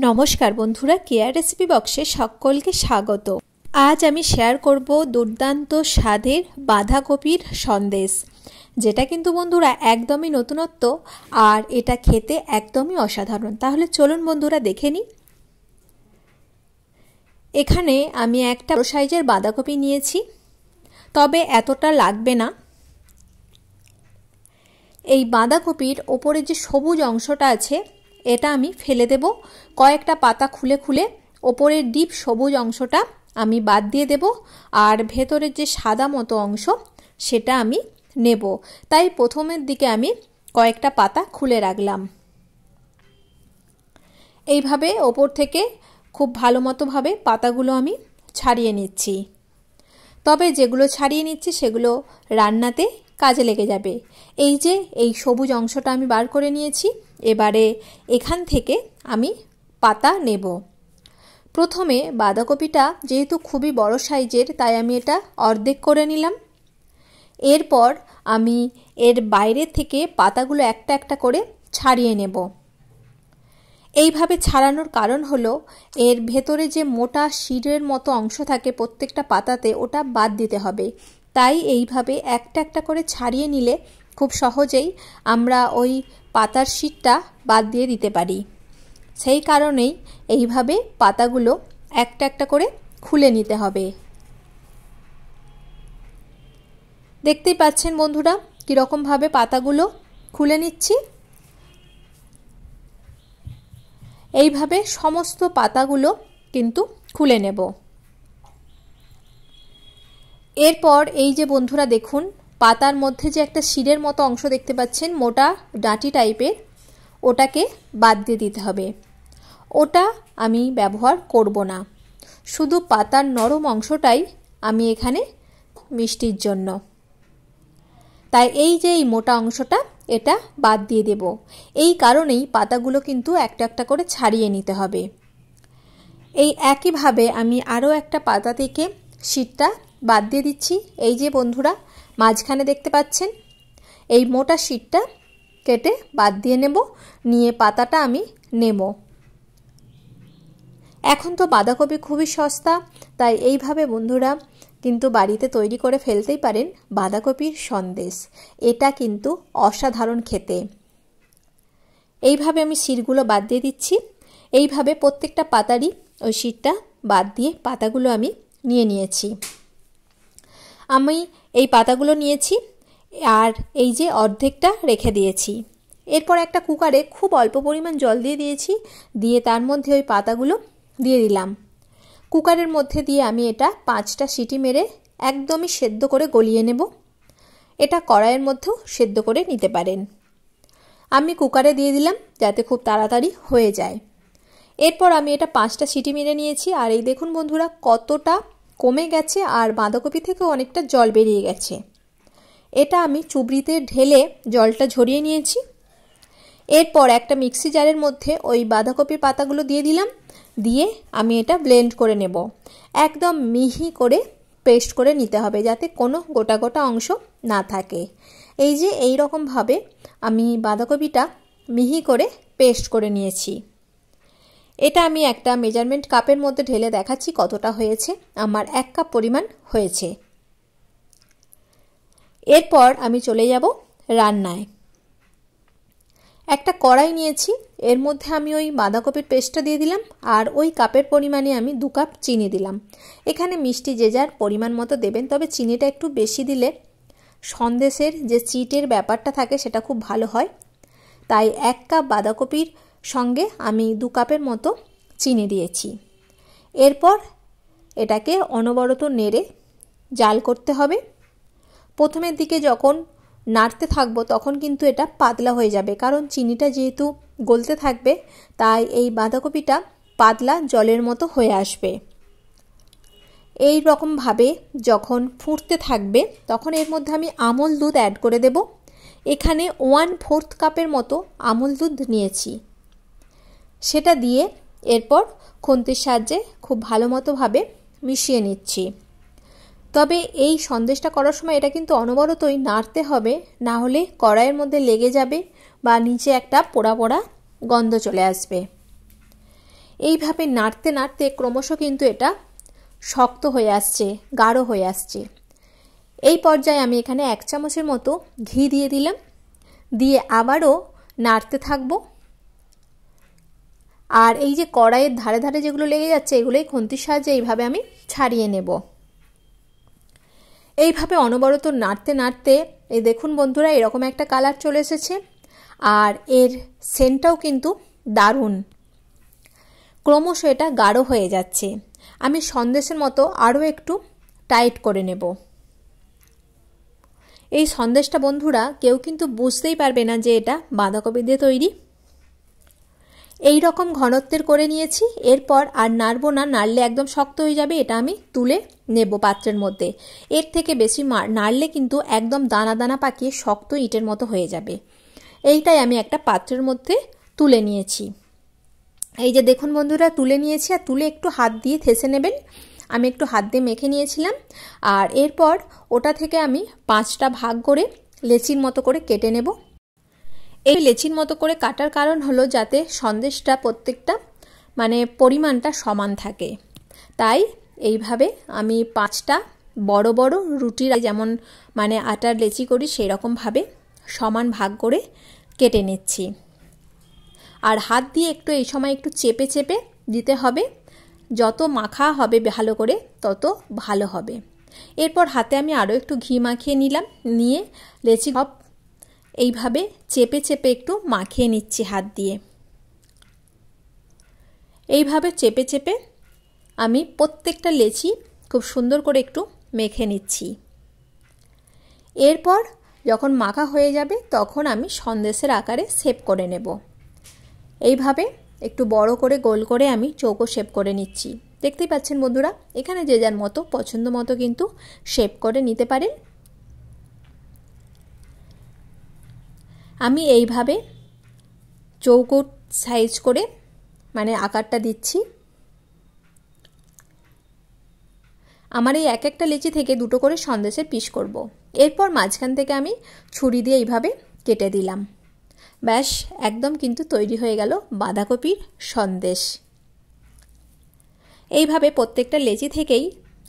নমস্কার বন্ধুরা, care recipe বক্সে সকলকে স্বাগত। আজ আমি শেয়ার করব দুর্দান্ত স্বাদের বাঁধাকপির সন্দেশ, যেটা কিন্তু বন্ধুরা একদমই নতুনত্ব আর এটা খেতে একদমই অসাধারণ। তাহলে চলুন বন্ধুরা দেখে নিই। এখানে আমি একটা বড় সাইজের বাঁধাকপি নিয়েছি, তবে এতটা লাগবে না। এই বাঁধাকপির ওপরে যে সবুজ অংশটা আছে এটা আমি ফেলে দেব। কয়েকটা পাতা খুলে খুলে ওপরের ডিপ সবুজ অংশটা আমি বাদ দিয়ে দেব, আর ভেতরের যে সাদা মতো অংশ সেটা আমি নেব। তাই প্রথমের দিকে আমি কয়েকটা পাতা খুলে রাখলাম। এইভাবে ওপর থেকে খুব ভালো মতোভাবে পাতাগুলো আমি ছাড়িয়ে নিচ্ছি। তবে যেগুলো ছাড়িয়ে নিচ্ছি সেগুলো রান্নাতে কাজে লেগে যাবে। এই যে এই সবুজ অংশটা আমি বার করে নিয়েছি, এবারে এখান থেকে আমি পাতা নেব। প্রথমে বাঁধাকপিটা যেহেতু খুবই বড় সাইজের, তাই আমি এটা অর্ধেক করে নিলাম। এরপর আমি এর বাইরে থেকে পাতাগুলো একটা একটা করে ছাড়িয়ে নেব। এইভাবে ছাড়ানোর কারণ হলো এর ভেতরে যে মোটা শিরের মতো অংশ থাকে প্রত্যেকটা পাতাতে, ওটা বাদ দিতে হবে। তাই এইভাবে একটা একটা করে ছাড়িয়ে নিলে খুব সহজেই আমরা ওই পাতার শিরটা বাদ দিয়ে দিতে পারি। সেই কারণেই এইভাবে পাতাগুলো একটা একটা করে খুলে নিতে হবে। দেখতেই পাচ্ছেন বন্ধুরা কীরকমভাবে পাতাগুলো খুলে নিচ্ছি। এইভাবে সমস্ত পাতাগুলো কিন্তু খুলে নেব। এরপর এই যে বন্ধুরা দেখুন, পাতার মধ্যে যে একটা শিরের মতো অংশ দেখতে পাচ্ছেন, মোটা ডাঁটি টাইপের, ওটাকে বাদ দিয়ে দিতে হবে। ওটা আমি ব্যবহার করব না, শুধু পাতার নরম অংশটাই আমি এখানে মিষ্টির জন্য। তাই এই যে এই মোটা অংশটা এটা বাদ দিয়ে দেব। এই কারণেই পাতাগুলো কিন্তু একটা একটা করে ছাড়িয়ে নিতে হবে। এই একইভাবে আমি আরও একটা পাতা থেকে শিরটা বাদ দিয়ে দিচ্ছি। এই যে বন্ধুরা মাঝখানে দেখতে পাচ্ছেন, এই মোটা শিরটা কেটে বাদ দিয়ে নেব। নিয়ে পাতাটা আমি নেব। এখন তো বাঁধাকপি খুবই সস্তা, তাই এইভাবে বন্ধুরা কিন্তু বাড়িতে তৈরি করে ফেলতেই পারেন বাঁধাকপির সন্দেশ। এটা কিন্তু অসাধারণ খেতে। এইভাবে আমি শিরগুলো বাদ দিয়ে দিচ্ছি। এইভাবে প্রত্যেকটা পাতারই ওই শিরটা বাদ দিয়ে পাতাগুলো আমি নিয়েছি। আমি এই পাতাগুলো নিয়েছি আর এই যে অর্ধেকটা রেখে দিয়েছি। এরপর একটা কুকারে খুব অল্প পরিমাণ জল দিয়ে দিয়েছি, দিয়ে তার মধ্যে ওই পাতাগুলো দিয়ে দিলাম। কুকারের মধ্যে দিয়ে আমি এটা 5টা সিটি মেরে একদমই সেদ্ধ করে গলিয়ে নেব। এটা কড়াইয়ের মধ্যেও সেদ্ধ করে নিতে পারেন। আমি কুকারে দিয়ে দিলাম যাতে খুব তাড়াতাড়ি হয়ে যায়। এরপর আমি এটা 5টা সিটি মেরে নিয়েছি। আর এই দেখুন বন্ধুরা কতটা কমে গেছে, আর বাঁধাকপি থেকেও অনেকটা জল বেরিয়ে গেছে। এটা আমি চুবড়িতে ঢেলে জলটা ঝরিয়ে নিয়েছি। এরপর একটা মিক্সি জারের মধ্যে ওই বাঁধাকপির পাতাগুলো দিয়ে দিলাম, দিয়ে আমি এটা ব্লেন্ড করে নেব। একদম মিহি করে পেস্ট করে নিতে হবে, যাতে কোনো গোটা গোটা অংশ না থাকে। এই যে এই রকমভাবে আমি বাঁধাকপিটা মিহি করে পেস্ট করে নিয়েছি। এটা আমি একটা মেজারমেন্ট কাপের মধ্যে ঢেলে দেখাচ্ছি কতটা হয়েছে। আমার 1 কাপ পরিমাণ হয়েছে। এরপর আমি চলে যাব রান্নায়। একটা কড়াই নিয়েছি, এর মধ্যে আমি ওই বাঁধাকপির পেস্টটা দিয়ে দিলাম, আর ওই কাপের পরিমাণে আমি 2 কাপ চিনি দিলাম। এখানে মিষ্টি যে যার পরিমাণ মতো দেবেন, তবে চিনিটা একটু বেশি দিলে সন্দেশের যে চিটের ব্যাপারটা থাকে সেটা খুব ভালো হয়। তাই 1 কাপ বাঁধাকপির সঙ্গে আমি 2 কাপের মতো চিনি দিয়েছি। এরপর এটাকে অনবরত নেড়ে জাল করতে হবে। প্রথমের দিকে যখন নাড়তে থাকবো তখন কিন্তু এটা পাতলা হয়ে যাবে, কারণ চিনিটা যেহেতু গলতে থাকবে, তাই এই বাঁধাকপিটা পাতলা জলের মতো হয়ে আসবে। এই রকমভাবে যখন ফুটতে থাকবে তখন এর মধ্যে আমি আমল দুধ অ্যাড করে দেব। এখানে 1/4 কাপের মতো আমল দুধ নিয়েছি। সেটা দিয়ে এরপর খুন্তির সাহায্যে খুব ভালো মতোভাবে মিশিয়ে নিচ্ছি। তবে এই সন্দেশটা করার সময় এটা কিন্তু অনবরতই নাড়তে হবে, না হলে কড়াইয়ের মধ্যে লেগে যাবে বা নিচে একটা পোড়া পোড়া গন্ধ চলে আসবে। এইভাবে নাড়তে নাড়তে ক্রমশ কিন্তু এটা শক্ত হয়ে আসছে, গাঢ় হয়ে আসছে। এই পর্যায়ে আমি এখানে 1 চামচের মতো ঘি দিয়ে দিলাম, দিয়ে আবারও নাড়তে থাকবো। আর এই যে কড়াইয়ের ধারে ধারে যেগুলো লেগে যাচ্ছে, এগুলোই খুন্তির সাহায্যে এইভাবে আমি ছাড়িয়ে নেব। এইভাবে অনবরত নাড়তে নাড়তে এই দেখুন বন্ধুরা, এরকম একটা কালার চলে এসেছে। আর এর সেন্টটাও কিন্তু দারুণ, ক্রমশ এটা গাঢ় হয়ে যাচ্ছে। আমি সন্দেশের মতো আরও একটু টাইট করে নেব। এই সন্দেশটা বন্ধুরা কেউ কিন্তু বুঝতেই পারবে না যে এটা বাঁধাকপি দিয়ে তৈরি। এই রকম ঘনত্বের করে নিয়েছি। এরপর আর নাড়বো না, নাড়লে একদম শক্ত হয়ে যাবে। এটা আমি তুলে নেব পাত্রের মধ্যে। এর থেকে বেশি নাড়লে কিন্তু একদম দানা দানা পাকিয়ে শক্ত ইটের মতো হয়ে যাবে। এইটাই আমি একটা পাত্রের মধ্যে তুলে নিয়েছি। এই যে দেখুন বন্ধুরা, তুলে নিয়েছি। আর তুলে একটু হাত দিয়ে থেসে নেবেন। আমি একটু হাত দিয়ে মেখে নিয়েছিলাম। আর এরপর ওটা থেকে আমি 5টা ভাগ করে লেচির মতো করে কেটে নেব। এই লেচির মতো করে কাটার কারণ হলো যাতে সন্দেশটা প্রত্যেকটা মানে পরিমাণটা সমান থাকে। তাই এইভাবে আমি 5টা বড় বড় রুটির যেমন মানে আটার লেচি করি সেই রকমভাবে সমান ভাগ করে কেটে নিচ্ছি। আর হাত দিয়ে একটু এই সময় একটু চেপে চেপে দিতে হবে। যত মাখা হবে ভালো করে তত ভালো হবে। এরপর হাতে আমি আরও একটু ঘি মাখিয়ে নিলাম, নিয়ে লেচি সব এইভাবে চেপে চেপে একটু মাখিয়ে নিচ্ছি হাত দিয়ে। এইভাবে চেপে চেপে আমি প্রত্যেকটা লেচি খুব সুন্দর করে একটু মেখে নিচ্ছি। এরপর যখন মাখা হয়ে যাবে তখন আমি সন্দেশের আকারে শেপ করে নেব। এইভাবে একটু বড় করে গোল করে আমি চৌকো শেপ করে নিচ্ছি। দেখতেই পাচ্ছেন বন্ধুরা, এখানে যে যার মতো পছন্দ মতো কিন্তু শেপ করে নিতে পারেন। আমি এইভাবে চৌকো সাইজ করে মানে আকারটা দিচ্ছি। আমার এই এক একটা লেচি থেকে 2টো করে সন্দেশের পিস করব। এরপর মাঝখান থেকে আমি ছুরি দিয়ে এইভাবে কেটে দিলাম। ব্যাস, একদম কিন্তু তৈরি হয়ে গেল বাঁধাকপির সন্দেশ। এইভাবে প্রত্যেকটা লেচি থেকেই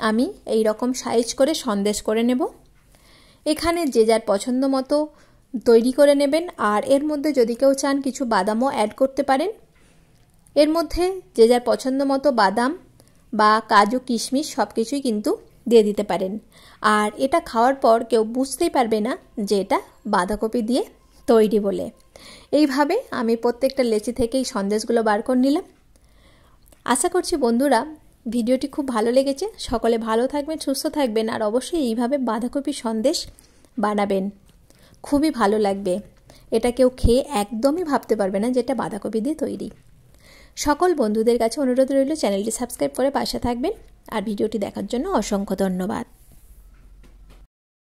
আমি এই রকম সাইজ করে সন্দেশ করে নেব। এখানে যে যার পছন্দ মতো তৈরি করে নেবেন। আর এর মধ্যে যদি কেউ চান কিছু বাদামও অ্যাড করতে পারেন। এর মধ্যে যে যার পছন্দ মতো বাদাম বা কাজু কিশমিশ সব কিছুই কিন্তু দিয়ে দিতে পারেন। আর এটা খাওয়ার পর কেউ বুঝতেই পারবে না যে এটা বাঁধাকপি দিয়ে তৈরি বলে। এইভাবে আমি প্রত্যেকটা লেচি থেকেই সন্দেশগুলো বার করে নিলাম। আশা করছি বন্ধুরা ভিডিওটি খুব ভালো লেগেছে। সকলে ভালো থাকবেন, সুস্থ থাকবেন। আর অবশ্যই এইভাবে বাঁধাকপি সন্দেশ বানাবেন, খুবই ভালো লাগবে। এটা কেউ খেয়ে একদমই ভাবতে পারবে না যে এটা বাঁধাকপি দিয়ে তৈরি। সকল বন্ধুদের কাছে অনুরোধ রইল চ্যানেলটি সাবস্ক্রাইব করে পাশে থাকবেন। আর ভিডিওটি দেখার জন্য অসংখ্য ধন্যবাদ।